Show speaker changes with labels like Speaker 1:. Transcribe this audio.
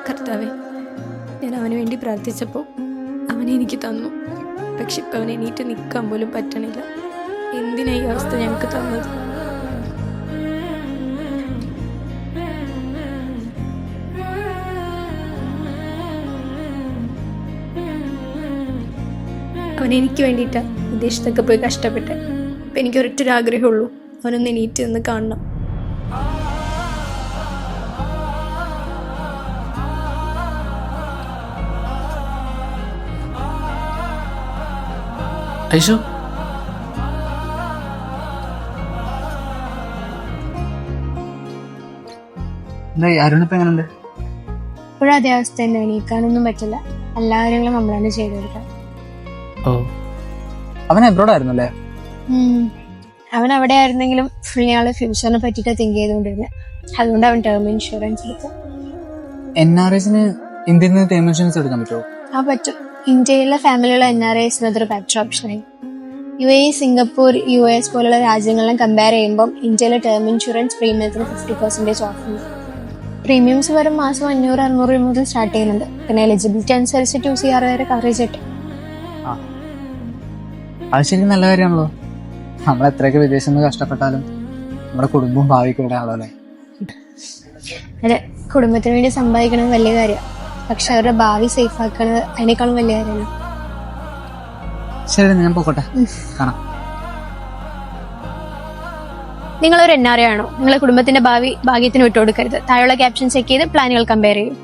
Speaker 1: കർത്താവേ, ഞാൻ അവന് വേണ്ടി പ്രാർത്ഥിച്ചപ്പോൾ അവനെ എനിക്ക് തന്നു. പക്ഷെ ഇപ്പം അവനെ എണീറ്റ് നിൽക്കാൻ പോലും പറ്റണില്ല. എന്തിനാ ഈ അവസ്ഥ ഞങ്ങൾക്ക് തന്നത്? അവനെനിക്ക് വേണ്ടിയിട്ടാണ് വിദേശത്തൊക്കെ പോയി കഷ്ടപ്പെട്ടെ. അപ്പം എനിക്ക് ഒരൊറ്റൊരാഗ്രഹമുള്ളൂ, അവനൊന്ന് എണീറ്റ് നിന്ന് കാണണം.
Speaker 2: ഐഷു, എന്തായി അരുണിപ്പോ എങ്ങനെയുണ്ട്?
Speaker 1: ഇപ്പോഴും അതേ അവസ്ഥ തന്നെ, എണീക്കാനൊന്നും പറ്റില്ല. എല്ലാ കാര്യങ്ങളും നമ്മളാണ് ചെയ്തു കൊടുക്കാം.
Speaker 2: ഓ, അവൻ എബ്രോഡ് ആയിരുന്നു അല്ലേ?
Speaker 1: അവൻ അവിടെ ആയിരുന്നെങ്കിലും ഫുൾ ആള് ഫ്യൂച്ചറിനെ പറ്റിയിട്ട് തിങ്ക് ചെയ്തുകൊണ്ടിരുന്നത്. അതുകൊണ്ട് അവൻ ടേം ഇൻഷുറൻസ് എടുത്തു.
Speaker 2: NRIസിന് ഇന്ത്യയിൽ നിന്ന് ടേം ഇൻഷുറൻസ് എടുക്കാൻ പറ്റുമോ?
Speaker 1: പറ്റും. ഇന്ത്യയിലെ ഫാമിലിയുള്ള NRIസിന് അതൊരു ബെറ്റർ ഓപ്ഷനായി. UAE, സിംഗപ്പൂർ, US പോലുള്ള രാജ്യങ്ങളെ കമ്പയർ ചെയ്യുമ്പോൾ ഇന്ത്യയിലെ ടേം ഇൻഷുറൻസ് പ്രീമിയത്തിന് 50% ഓഫ് ഉണ്ട്. പ്രീമിയംസ് വരും മാസം 500-600 രൂപ മുതൽ സ്റ്റാർട്ട് ചെയ്യുന്നുണ്ട്. പിന്നെ എലിജിബിലിറ്റി അനുസരിച്ച് 2CR വരെ കവറേജ് കിട്ടും.
Speaker 2: അത് ശരിക്കും നല്ല കാര്യമാണല്ലോ. നമ്മൾ എത്രയൊക്കെ വിദേശത്ത് നിന്ന് കഷ്ടപ്പെട്ടാലും നമ്മുടെ കുടുംബവും ഭാവിക്കും ഇവിടെ ആണല്ലോ.
Speaker 1: അതെ, കുടുംബത്തിന് വേണ്ടി സമ്പാദിക്കണത് വലിയ കാര്യമാണ്. പക്ഷെ അവരുടെ ഭാവി സേഫ് ആക്കണത് അതിനേക്കാളും വലിയ കാര്യമാണ്.
Speaker 2: ശരി, ഞാൻ പോക്കോട്ടെ, കാണാം.
Speaker 1: നിങ്ങളൊരു NRI ആണോ? നിങ്ങളെ കുടുംബത്തിന്റെ ഭാവി ഭാഗ്യത്തിന് വിട്ടുകൊടുക്കരുത്. താഴെയുള്ള ക്യാപ്ഷൻ ചെക്ക് ചെയ്ത് പ്ലാനുകൾ കമ്പയർ ചെയ്യും.